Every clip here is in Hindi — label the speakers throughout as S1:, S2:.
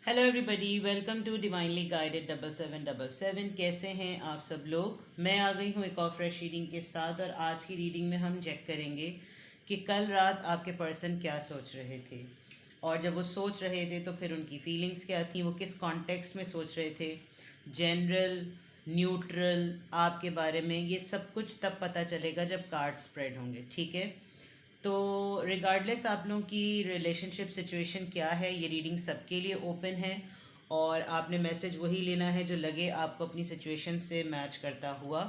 S1: Hello everybody, welcome to divinely guided 7777। कैसे हैं आप सब लोग। मैं आ गई हूँ एक और फ्रेश रीडिंग के साथ। और आज की रीडिंग में हम चेक करेंगे कि कल रात आपके पर्सन क्या सोच रहे थे, और जब वो सोच रहे थे तो फिर उनकी फीलिंग्स क्या थी, वो किस कॉन्टेक्स्ट में सोच रहे थे, जनरल, न्यूट्रल, आपके बारे में। ये सब कुछ तब पता चलेगा जब कार्ड स्प्रेड होंगे, ठीक है। तो रिगार्डलेस आप लोगों की रिलेशनशिप सिचुएशन क्या है, ये रीडिंग सबके लिए ओपन है। और आपने मैसेज वही लेना है जो लगे आपको अपनी सिचुएशन से मैच करता हुआ।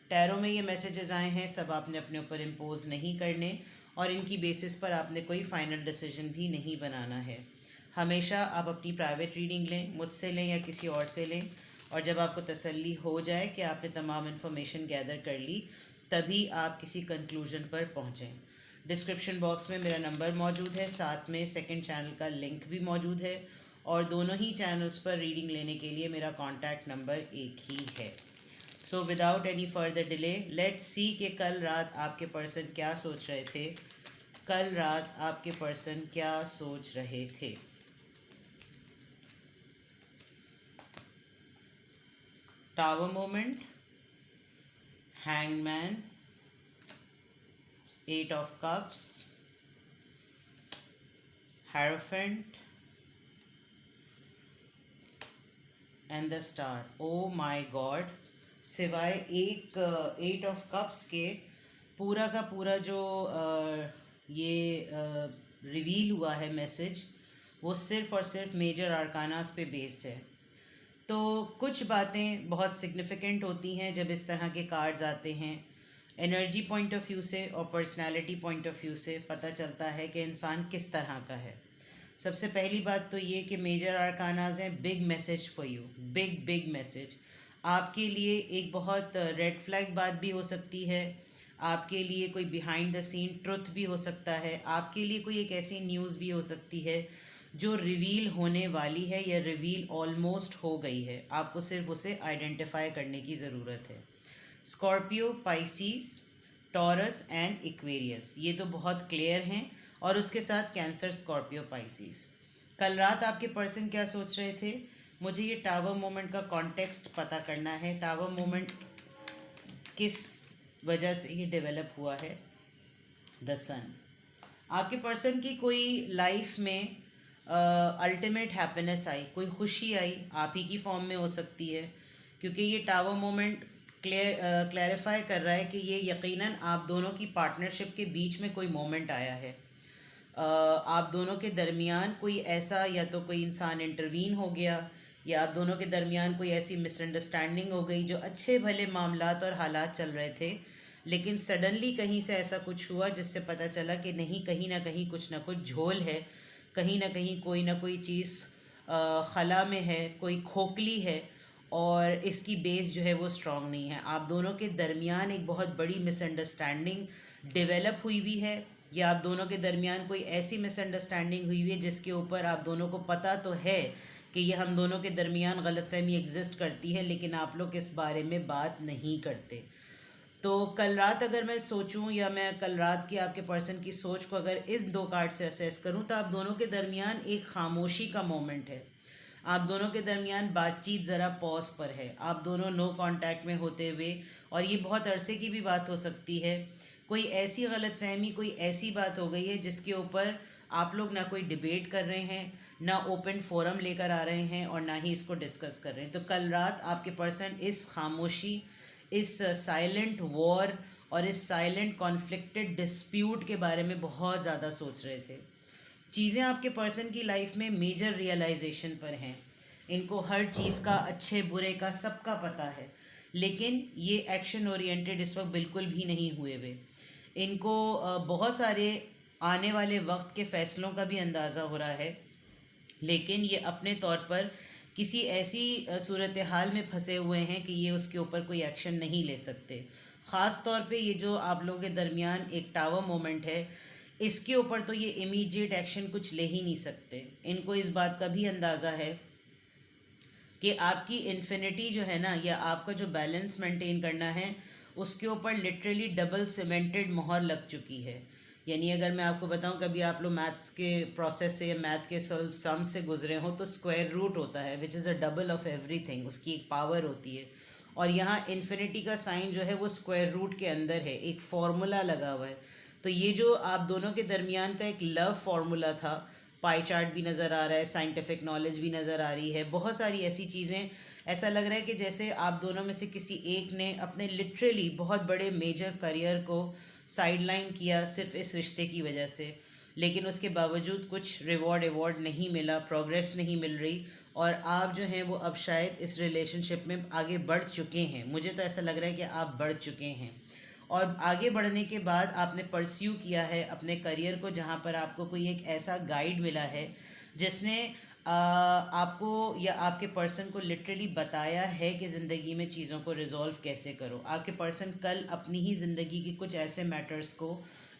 S1: टैरो में ये मैसेजेस आए हैं, सब आपने अपने ऊपर इम्पोज नहीं करने, और इनकी बेसिस पर आपने कोई फाइनल डिसीजन भी नहीं बनाना है। हमेशा आप अपनी प्राइवेट रीडिंग लें, मुझसे लें या किसी और से लें, और जब आपको तसल्ली हो जाए कि आपने तमाम इन्फॉर्मेशन गैदर कर ली, तभी आप किसी कंक्लूजन पर पहुँचें। डिस्क्रिप्शन बॉक्स में मेरा नंबर मौजूद है, साथ में सेकंड चैनल का लिंक भी मौजूद है, और दोनों ही चैनल्स पर रीडिंग लेने के लिए मेरा कॉन्टैक्ट नंबर एक ही है। So without any further delay, let's see कि कल रात आपके पर्सन क्या सोच रहे थे। कल रात आपके पर्सन क्या सोच रहे थे। Tower moment, hangman, 8 of cups, hierophant and the star. Oh my God, सिवाय एक 8 ऑफ कप्स के पूरा का पूरा जो ये रिवील हुआ है मैसेज, वो सिर्फ और सिर्फ मेजर आर्कानास पे बेस्ड है। तो कुछ बातें बहुत सिग्निफिकेंट होती हैं जब इस तरह के कार्ड्स आते हैं। एनर्जी पॉइंट ऑफ व्यू से और पर्सनालिटी पॉइंट ऑफ व्यू से पता चलता है कि इंसान किस तरह का है। सबसे पहली बात तो ये कि मेजर आर्कानाज हैं big message for you, big big message. आपके लिए एक बहुत रेड फ्लैग बात भी हो सकती है, आपके लिए कोई बिहाइंड द सीन ट्रुथ भी हो सकता है, आपके लिए कोई एक ऐसी न्यूज़ भी हो सकती है जो रिवील होने वाली है या रिवील ऑलमोस्ट हो गई है। आपको सिर्फ उसे आइडेंटिफाई करने की ज़रूरत है। स्कॉर्पियो, पाइसीस, टॉरस एंड इक्वेरियस, ये तो बहुत क्लियर हैं। और उसके साथ कैंसर, स्कॉर्पियो, पाइसीस। कल रात आपके पर्सन क्या सोच रहे थे, मुझे ये टावर मोमेंट का कॉन्टेक्स्ट पता करना है। टावर मोमेंट किस वजह से ये डेवलप हुआ है। द सन, आपके पर्सन की कोई लाइफ में अल्टीमेट हैप्पीनेस आई, कोई खुशी आई, आप ही की फॉर्म में हो सकती है, क्योंकि ये टावर मोमेंट क्लैरिफाई कर रहा है कि ये यकीनन आप दोनों की पार्टनरशिप के बीच में कोई मोमेंट आया है। आप दोनों के दरमियान कोई ऐसा, या तो कोई इंसान इंटरवीन हो गया, या आप दोनों के दरमियान कोई ऐसी मिसअंडरस्टैंडिंग हो गई जो अच्छे भले मामलात और हालात चल रहे थे, लेकिन सडनली कहीं से ऐसा कुछ हुआ जिससे पता चला कि नहीं, कहीं ना कहीं कुछ ना कुछ झोल है, कहीं ना कोई चीज़ खला में है, कोई खोखली है, और इसकी बेस जो है वो स्ट्रांग नहीं है। आप दोनों के दरमियान एक बहुत बड़ी मिसअंडरस्टैंडिंग डेवलप हुई हुई है, या आप दोनों के दरमियान कोई ऐसी मिसअंडरस्टैंडिंग हुई हुई है जिसके ऊपर आप दोनों को पता तो है कि ये हम दोनों के दरमियान गलतफहमी एग्जिस्ट करती है, लेकिन आप लोग इस बारे में बात नहीं करते। तो कल रात अगर मैं सोचूं, या मैं कल रात की आपके पर्सन की सोच को अगर इस दो कार्ड से असेस करूं, तो आप दोनों के दरमियान एक खामोशी का मोमेंट है। आप दोनों के दरमियान बातचीत ज़रा पॉज पर है, आप दोनों नो कांटेक्ट में होते हुए, और ये बहुत अरसे की भी बात हो सकती है। कोई ऐसी गलतफहमी, कोई ऐसी बात हो गई है जिसके ऊपर आप लोग ना कोई डिबेट कर रहे हैं, ना ओपन फोरम लेकर आ रहे हैं, और ना ही इसको डिस्कस कर रहे हैं। तो कल रात आपके पर्सन इस खामोशी, इस साइलेंट वॉर और इस साइलेंट कॉन्फ्लिक्टेड डिस्प्यूट के बारे में बहुत ज़्यादा सोच रहे थे। चीज़ें आपके पर्सन की लाइफ में मेजर रियलाइजेशन पर हैं, इनको हर चीज़ का, अच्छे बुरे का, सबका पता है, लेकिन ये एक्शन ओरिएंटेड इस वक्त बिल्कुल भी नहीं हुए हुए। इनको बहुत सारे आने वाले वक्त के फ़ैसलों का भी अंदाज़ा हो रहा है, लेकिन ये अपने तौर पर किसी ऐसी सूरत हाल में फंसे हुए हैं कि ये उसके ऊपर कोई एक्शन नहीं ले सकते। ख़ास तौर पे ये जो आप लोगों के दरमियान एक टावर मोमेंट है, इसके ऊपर तो ये इमीडिएट एक्शन कुछ ले ही नहीं सकते। इनको इस बात का भी अंदाज़ा है कि आपकी इन्फिनिटी जो है ना, या आपका जो बैलेंस मेंटेन करना है, उसके ऊपर लिटरली डबल सीमेंटेड मोहर लग चुकी है। यानी अगर मैं आपको बताऊं, कभी आप लोग मैथ्स के प्रोसेस से या मैथ के सम से गुजरे हो, तो स्क्वायर रूट होता है which is a double of everything, उसकी एक पावर होती है। और यहाँ इन्फिनिटी का साइन जो है वो स्क्वायर रूट के अंदर है, एक फार्मूला लगा हुआ है। तो ये जो आप दोनों के दरमियान का एक लव फार्मूला था, पाई चार्ट भी नज़र आ रहा है, साइंटिफिक नॉलेज भी नज़र आ रही है, बहुत सारी ऐसी चीज़ें, ऐसा लग रहा है कि जैसे आप दोनों में से किसी एक ने अपने लिटरली बहुत बड़े मेजर करियर को साइडलाइन किया सिर्फ इस रिश्ते की वजह से, लेकिन उसके बावजूद कुछ रिवॉर्ड एवॉर्ड नहीं मिला, प्रोग्रेस नहीं मिल रही, और आप जो हैं वो अब शायद इस रिलेशनशिप में आगे बढ़ चुके हैं। मुझे तो ऐसा लग रहा है कि आप बढ़ चुके हैं, और आगे बढ़ने के बाद आपने परस्यू किया है अपने करियर को, जहाँ पर आपको कोई एक ऐसा गाइड मिला है जिसने आपको या आपके पर्सन को लिटरली बताया है कि ज़िंदगी में चीज़ों को रिजॉल्व कैसे करो। आपके पर्सन कल अपनी ही ज़िंदगी की कुछ ऐसे मैटर्स को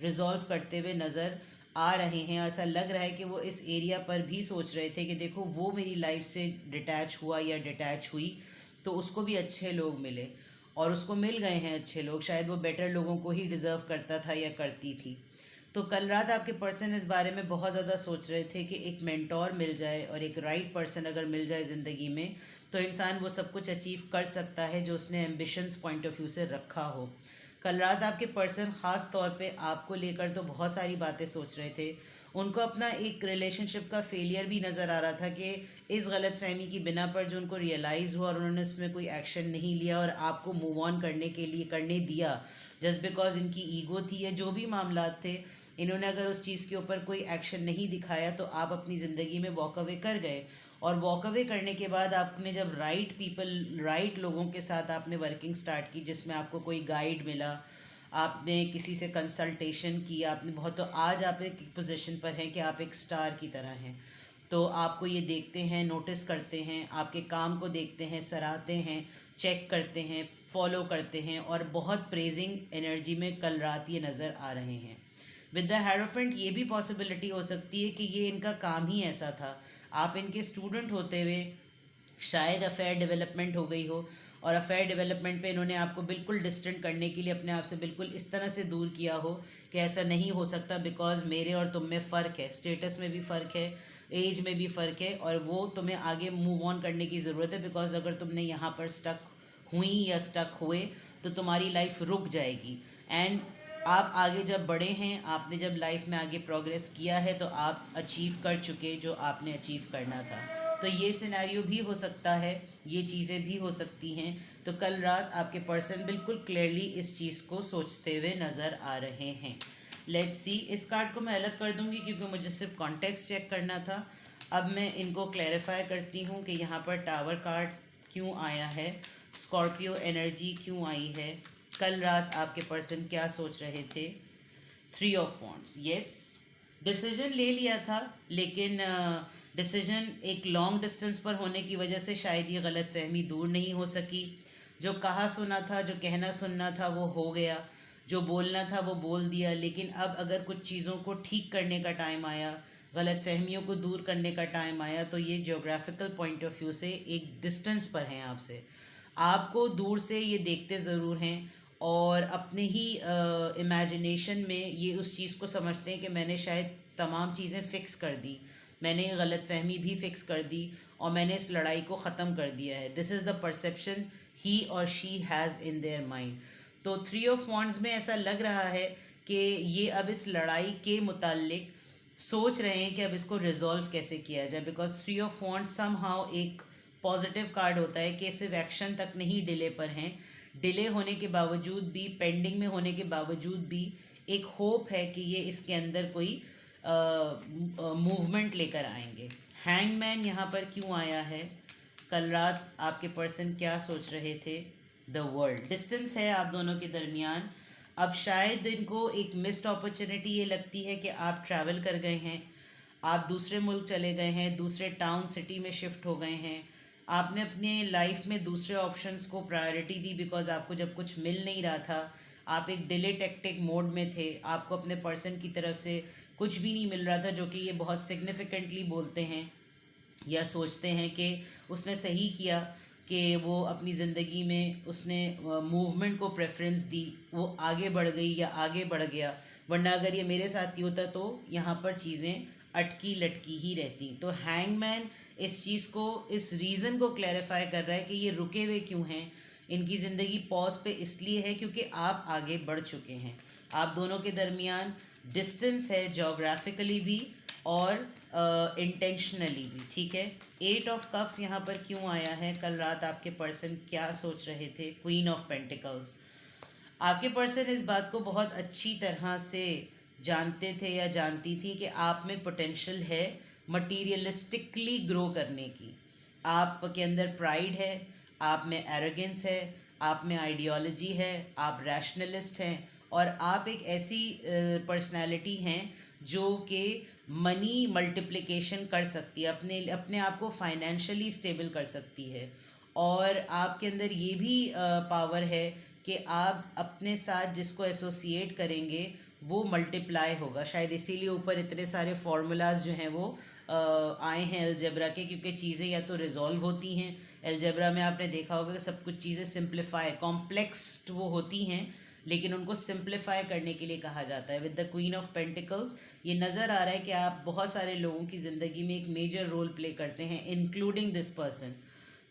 S1: रिजॉल्व करते हुए नज़र आ रहे हैं। ऐसा लग रहा है कि वो इस एरिया पर भी सोच रहे थे कि देखो वो मेरी लाइफ से डिटैच हुआ या डिटैच हुई तो उसको भी अच्छे लोग मिले, और उसको मिल गए हैं अच्छे लोग, शायद वो बेटर लोगों को ही डिज़र्व करता था या करती थी। तो कल रात आपके पर्सन इस बारे में बहुत ज़्यादा सोच रहे थे कि एक मेंटोर मिल जाए और एक राइट पर्सन अगर मिल जाए ज़िंदगी में, तो इंसान वो सब कुछ अचीव कर सकता है जो उसने एम्बिशंस पॉइंट ऑफ व्यू से रखा हो। कल रात आपके पर्सन ख़ास तौर पे आपको लेकर तो बहुत सारी बातें सोच रहे थे। उनको अपना एक रिलेशनशिप का फेलियर भी नज़र आ रहा था कि इस गलत फहमी की बिना पर जो उनको रियलाइज़ हुआ और उन्होंने उसमें कोई एक्शन नहीं लिया और आपको मूव ऑन करने के लिए करने दिया, जस्ट बिकॉज इनकी ईगो थी या जो भी मामला थे, इन्होंने अगर उस चीज़ के ऊपर कोई एक्शन नहीं दिखाया तो आप अपनी ज़िंदगी में वॉक अवे कर गए। और वॉक अवे करने के बाद आपने जब राइट पीपल, राइट लोगों के साथ आपने वर्किंग स्टार्ट की, जिसमें आपको कोई गाइड मिला, आपने किसी से कंसल्टेशन किया, आपने बहुत, तो आज आप एक पोजीशन पर हैं कि आप एक स्टार की तरह हैं। तो आपको ये देखते हैं, नोटिस करते हैं, आपके काम को देखते हैं, सराहते हैं, चेक करते हैं, फॉलो करते हैं, और बहुत प्रेजिंग एनर्जी में कल रात ये नज़र आ रहे हैं। विद द हेरोफेंट ये भी पॉसिबिलिटी हो सकती है कि ये इनका काम ही ऐसा था। आप इनके स्टूडेंट होते हुए शायद अफेयर डेवलपमेंट हो गई हो, और अफेयर डेवलपमेंट पे इन्होंने आपको बिल्कुल डिस्टेंट करने के लिए अपने आप से बिल्कुल इस तरह से दूर किया हो कि ऐसा नहीं हो सकता, बिकॉज मेरे और तुम में फ़र्क है, स्टेटस में भी फ़र्क है, एज में भी फ़र्क है, और वो तुम्हें आगे मूव ऑन करने की ज़रूरत है। बिकॉज अगर तुमने यहाँ पर स्टक हुई या स्टक हुए तो तुम्हारी लाइफ रुक जाएगी। एंड आप आगे जब बढ़े हैं, आपने जब लाइफ में आगे प्रोग्रेस किया है, तो आप अचीव कर चुके जो आपने अचीव करना था। तो ये सिनेरियो भी हो सकता है, ये चीज़ें भी हो सकती हैं। तो कल रात आपके पर्सन बिल्कुल क्लियरली इस चीज़ को सोचते हुए नज़र आ रहे हैं। लेट्स सी, इस कार्ड को मैं अलग कर दूंगी क्योंकि मुझे सिर्फ कॉन्टेक्स्ट चेक करना था। अब मैं इनको क्लैरिफाई करती हूँ कि यहाँ पर टावर कार्ड क्यों आया है, स्कॉर्पियो एनर्जी क्यों आई है, कल रात आपके पर्सन क्या सोच रहे थे। 3 ऑफ वॉन्ड्स, यस, डिसीजन ले लिया था, लेकिन डिसीजन एक लॉन्ग डिस्टेंस पर होने की वजह से शायद ये गलत फहमी दूर नहीं हो सकी। जो कहा सुना था, जो कहना सुनना था वो हो गया, जो बोलना था वो बोल दिया, लेकिन अब अगर कुछ चीज़ों को ठीक करने का टाइम आया, गलत फहमियों को दूर करने का टाइम आया, तो ये जियोग्राफिकल पॉइंट ऑफ व्यू से एक डिस्टेंस पर हैं आपसे, आपको दूर से ये देखते ज़रूर हैं, और अपने ही इमेजिनेशन में ये उस चीज़ को समझते हैं कि मैंने शायद तमाम चीज़ें फ़िक्स कर दी, मैंने गलत फहमी भी फ़िक्स कर दी, और मैंने इस लड़ाई को ख़त्म कर दिया है। दिस इज़ द परसेप्शन ही और she has in their mind. तो 3 ऑफ वॉन्ड्स में ऐसा लग रहा है कि ये अब इस लड़ाई के मुताल्लिक सोच रहे हैं कि अब इसको रिजॉल्व कैसे किया जाए, बिकॉज 3 ऑफ वॉन्ड्स समहाउ एक पॉजिटिव कार्ड होता है कि सिर्फ एक्शन तक नहीं डिले पर हैं, डिले होने के बावजूद भी, पेंडिंग में होने के बावजूद भी एक होप है कि ये इसके अंदर कोई मूवमेंट लेकर आएंगे। हैंगमैन यहाँ पर क्यों आया है, कल रात आपके पर्सन क्या सोच रहे थे। द वर्ल्ड, डिस्टेंस है आप दोनों के दरमियान। अब शायद इनको एक मिस्ड अपॉर्चुनिटी ये लगती है कि आप ट्रैवल कर गए हैं, आप दूसरे मुल्क चले गए हैं, दूसरे टाउन सिटी में शिफ्ट हो गए हैं, आपने अपने लाइफ में दूसरे ऑप्शंस को प्रायोरिटी दी, बिकॉज आपको जब कुछ मिल नहीं रहा था, आप एक डिले टेक्टिक मोड में थे, आपको अपने पर्सन की तरफ से कुछ भी नहीं मिल रहा था, जो कि ये बहुत सिग्निफिकेंटली बोलते हैं या सोचते हैं कि उसने सही किया कि वो अपनी ज़िंदगी में उसने मूवमेंट को प्रेफरेंस दी, वो आगे बढ़ गई या आगे बढ़ गया, वरना अगर ये मेरे साथ ही होता तो यहाँ पर चीज़ें अटकी लटकी ही रहती। तो हैंगमैन इस चीज़ को, इस रीज़न को क्लैरिफाई कर रहा है कि ये रुके हुए क्यों हैं, इनकी ज़िंदगी पॉज पे इसलिए है क्योंकि आप आगे बढ़ चुके हैं। आप दोनों के दरमियान डिस्टेंस है, जोग्राफिकली भी और इंटेंशनली भी, ठीक है। 8 ऑफ कप्स यहाँ पर क्यों आया है? कल रात आपके पर्सन क्या सोच रहे थे? Queen of pentacles. आपके पर्सन इस बात को बहुत अच्छी तरह से जानते थे या जानती थी कि आप में पोटेंशियल है मटीरियलिस्टिकली ग्रो करने की। आपके अंदर प्राइड है, आप में एरोगेंस है, आप में आइडियोलॉजी है, आप रैशनलिस्ट हैं और आप एक ऐसी पर्सनालिटी हैं जो कि मनी मल्टीप्लिकेशन कर सकती है, अपने अपने आप को फाइनेंशियली स्टेबल कर सकती है। और आपके अंदर ये भी पावर है कि आप अपने साथ जिसको एसोसिएट करेंगे वो मल्टीप्लाई होगा। शायद इसीलिए ऊपर इतने सारे फार्मूलाज जो हैं वो आए हैं अलजेब्रा के, क्योंकि चीज़ें या तो रिजॉल्व होती हैं। अलजेब्रा में आपने देखा होगा कि सब कुछ चीज़ें सिंप्लीफाई, कॉम्प्लेक्स वो होती हैं लेकिन उनको सिंप्लीफाई करने के लिए कहा जाता है। With the queen of pentacles ये नज़र आ रहा है कि आप बहुत सारे लोगों की ज़िंदगी में एक मेजर रोल प्ले करते हैं, इंक्लूडिंग दिस पर्सन।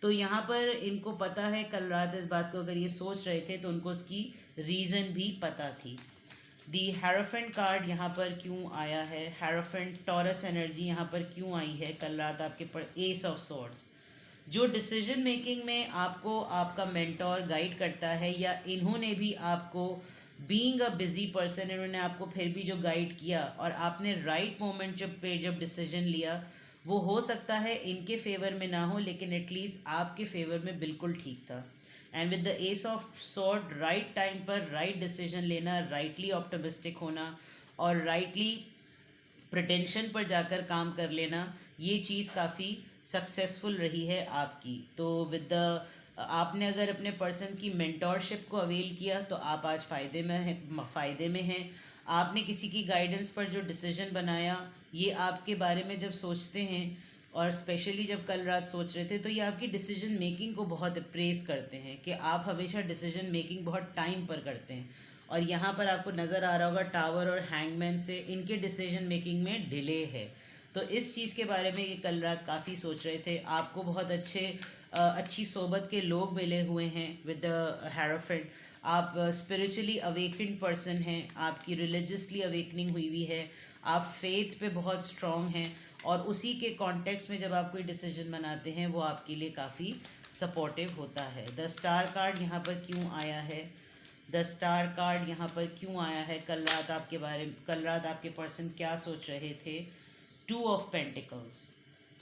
S1: तो यहाँ पर इनको पता है, कल रात इस बात को अगर ये सोच रहे थे तो उनको उसकी रीज़न भी पता थी। दी हेरोफेंट कार्ड यहाँ पर क्यों आया है? हेरोफेंट टॉरस एनर्जी यहाँ पर क्यों आई है कल रात आपके पर? S of swords. जो डिसीजन मेकिंग में आपको आपका मेंटोर गाइड करता है या इन्होंने भी आपको, बीइंग अ बिजी पर्सन, इन्होंने आपको फिर भी जो गाइड किया और आपने राइट मोमेंट जब डिसीजन लिया, वो हो सकता है इनके फेवर में ना हो लेकिन एटलीस्ट आपके फेवर में बिल्कुल ठीक था। And with the ace of sword, right time पर राइट डिसीजन लेना, राइटली ऑप्टिमिस्टिक होना और राइटली प्रिटेंशन पर जाकर काम कर लेना, ये चीज़ काफ़ी सक्सेसफुल रही है आपकी। तो विद द, आपने अगर अपने पर्सन की मेंटोरशिप को अवेल किया तो आप आज फ़ायदे में हैं। आपने किसी की गाइडेंस पर जो डिसीजन बनाया, ये आपके बारे में जब सोचते हैं और स्पेशली जब कल रात सोच रहे थे तो ये आपकी डिसीजन मेकिंग को बहुत अप्रेस करते हैं कि आप हमेशा डिसीजन मेकिंग बहुत टाइम पर करते हैं। और यहाँ पर आपको नज़र आ रहा होगा टावर और हैंगमैन से इनके डिसीजन मेकिंग में डिले है। तो इस चीज़ के बारे में ये कल रात काफ़ी सोच रहे थे। आपको बहुत अच्छी सोबत के लोग मिले हुए हैं विद द हेरोफेंट। आप स्पिरिचुअली अवेकन्ड पर्सन हैं, आपकी रिलीजियसली अवेकनिंग हुई है, आप फेथ पे बहुत स्ट्रॉन्ग हैं और उसी के कॉन्टेक्स्ट में जब आप कोई डिसीजन बनाते हैं वो आपके लिए काफ़ी सपोर्टिव होता है। द स्टार कार्ड यहाँ पर क्यों आया है? द स्टार कार्ड यहाँ पर क्यों आया है? कल रात आपके पर्सन क्या सोच रहे थे? 2 ऑफ पेंटिकल्स।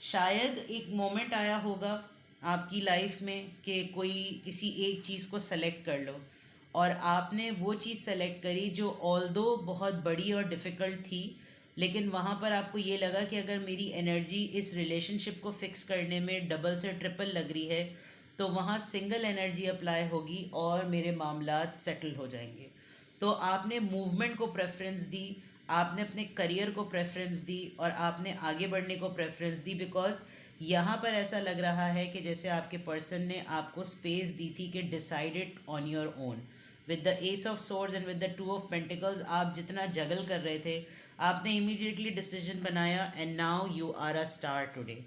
S1: शायद एक मोमेंट आया होगा आपकी लाइफ में कि कोई किसी एक चीज़ को सेलेक्ट कर लो और आपने वो चीज़ सेलेक्ट करी जो ऑल्दो बहुत बड़ी और डिफ़िकल्ट थी, लेकिन वहाँ पर आपको ये लगा कि अगर मेरी एनर्जी इस रिलेशनशिप को फिक्स करने में डबल से ट्रिपल लग रही है तो वहाँ सिंगल एनर्जी अप्लाई होगी और मेरे मामलात सेटल हो जाएंगे। तो आपने मूवमेंट को प्रेफरेंस दी, आपने अपने करियर को प्रेफरेंस दी और आपने आगे बढ़ने को प्रेफरेंस दी, बिकॉज यहाँ पर ऐसा लग रहा है कि जैसे आपके पर्सन ने आपको स्पेस दी थी कि decide it on your own. With the ace of swords and with the 2 of pentacles, आप जितना जगल कर रहे थे आपने इमीडिएटली डिसीजन बनाया and now you are a star today.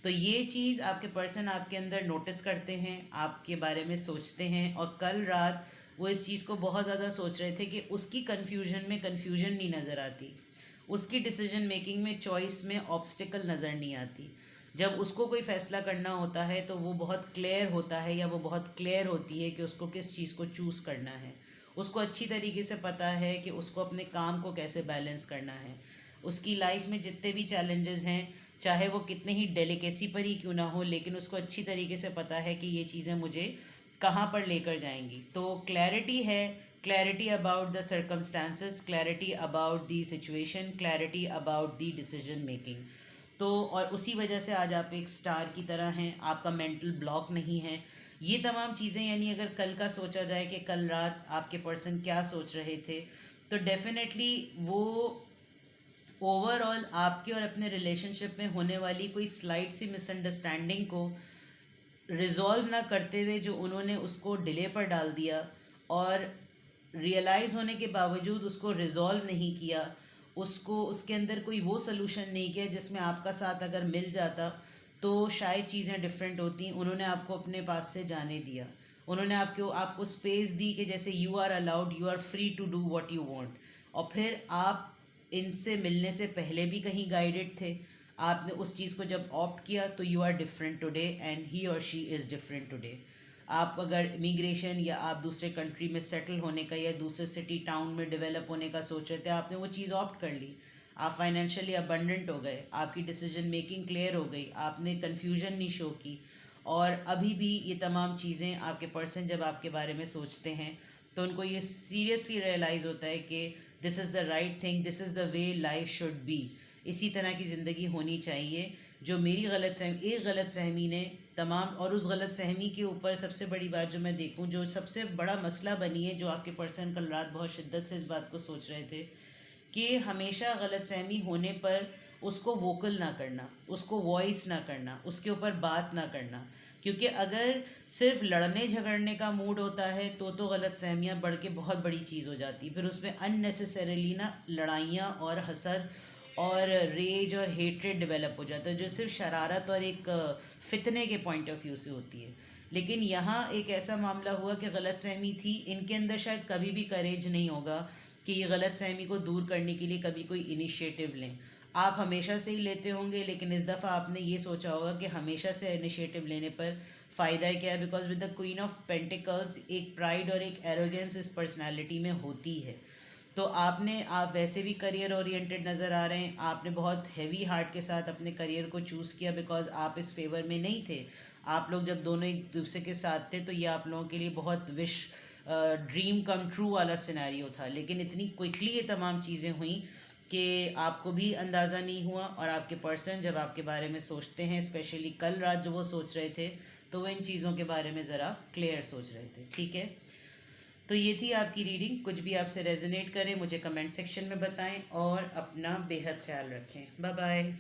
S1: तो ये चीज़ आपके पर्सन आपके अंदर नोटिस करते हैं, आपके बारे में सोचते हैं और कल रात वो इस चीज़ को बहुत ज़्यादा सोच रहे थे कि उसकी कन्फ्यूजन में कन्फ्यूजन नहीं नज़र आती, उसकी डिसीजन मेकिंग में, चॉइस में ऑब्स्टिकल नज़र नहीं आती। जब उसको कोई फ़ैसला करना होता है तो वो बहुत क्लियर होता है या वो बहुत क्लियर होती है कि उसको किस चीज़ को चूज़ करना है। उसको अच्छी तरीके से पता है कि उसको अपने काम को कैसे बैलेंस करना है। उसकी लाइफ में जितने भी चैलेंजेस हैं, चाहे वो कितने ही डेलिकेसी पर ही क्यों ना हो, लेकिन उसको अच्छी तरीके से पता है कि ये चीज़ें मुझे कहाँ पर लेकर जाएंगी। तो क्लैरिटी है, clarity about the circumstances, clarity about the situation, clarity about the decision making. तो और उसी वजह से आज आप एक स्टार की तरह हैं, आपका मेंटल ब्लॉक नहीं है। ये तमाम चीज़ें, यानी अगर कल का सोचा जाए कि कल रात आपके पर्सन क्या सोच रहे थे, तो डेफिनेटली वो ओवरऑल आपके और अपने रिलेशनशिप में होने वाली कोई स्लाइट सी मिसअंडरस्टैंडिंग को रिजॉल्व ना करते हुए जो उन्होंने उसको डिले पर डाल दिया और रियलाइज़ होने के बावजूद उसको रिजॉल्व नहीं किया, उसको उसके अंदर कोई वो सलूशन नहीं किया जिसमें आपका साथ अगर मिल जाता तो शायद चीज़ें डिफरेंट होती। उन्होंने आपको अपने पास से जाने दिया, उन्होंने आपको स्पेस दी कि जैसे you are allowed, you are free to do what you want. और फिर आप इनसे मिलने से पहले भी कहीं गाइडेड थे, आपने उस चीज़ को जब ऑप्ट किया तो you are different today and he और शी इज़ डिफरेंट टुडे। आप अगर इमिग्रेशन या आप दूसरे कंट्री में सेटल होने का या दूसरे सिटी टाउन में डेवलप होने का सोच रहे थे, आपने वो चीज़ ऑप्ट कर ली, आप फाइनेंशियली अबंडेंट हो गए, आपकी डिसीजन मेकिंग क्लियर हो गई, आपने कन्फ्यूजन नहीं शो की। और अभी भी ये तमाम चीज़ें आपके पर्सन जब आपके बारे में सोचते हैं तो उनको ये सीरियसली रियलाइज़ होता है कि this is the right thing, this is the way life should be, इसी तरह की ज़िंदगी होनी चाहिए। जो मेरी एक गलत फहमी ने तमाम, और उस गलत फहमी के ऊपर सबसे बड़ी बात जो मैं देखूं, जो सबसे बड़ा मसला बनी है, जो आपके पर्सन कल रात बहुत शिद्दत से इस बात को सोच रहे थे कि हमेशा गलत फहमी होने पर उसको वोकल ना करना, उसको वॉइस ना करना, उसके ऊपर बात ना करना। क्योंकि अगर सिर्फ लड़ने झगड़ने का मूड होता है तो गलत फहमियाँ बढ़ के बहुत बड़ी चीज़ हो जाती है, फिर उसमें अननेसेसरीली ना लड़ाइयाँ और हसद और रेज और हेट्रेड डेवलप हो जाता है, जो सिर्फ शरारत और एक फितने के पॉइंट ऑफ व्यू से होती है। लेकिन यहाँ एक ऐसा मामला हुआ कि गलत फहमी थी, इनके अंदर शायद कभी भी करेज नहीं होगा कि ये गलत फहमी को दूर करने के लिए कभी कोई इनिशिएटिव लें। आप हमेशा से ही लेते होंगे, लेकिन इस दफ़ा आपने ये सोचा होगा कि हमेशा से इनिशिएटिव लेने पर फ़ायदा क्या है, because with the queen of pentacles एक प्राइड और एक एरोगेंस इस पर्सनैलिटी में होती है। तो आप वैसे भी करियर ओरिएंटेड नज़र आ रहे हैं, आपने बहुत हैवी हार्ट के साथ अपने करियर को चूज़ किया बिकॉज आप इस फेवर में नहीं थे। आप लोग जब दोनों एक दूसरे के साथ थे तो ये आप लोगों के लिए बहुत ड्रीम कम ट्रू वाला सिनेरियो था, लेकिन इतनी क्विकली ये तमाम चीज़ें हुई कि आपको भी अंदाज़ा नहीं हुआ। और आपके पर्सन जब आपके बारे में सोचते हैं, स्पेशली कल रात जो वो सोच रहे थे, तो वो इन चीज़ों के बारे में ज़रा क्लियर सोच रहे थे। ठीक है, तो ये थी आपकी रीडिंग। कुछ भी आपसे रेजोनेट करे मुझे कमेंट सेक्शन में बताएं और अपना बेहद ख्याल रखें। Bye bye.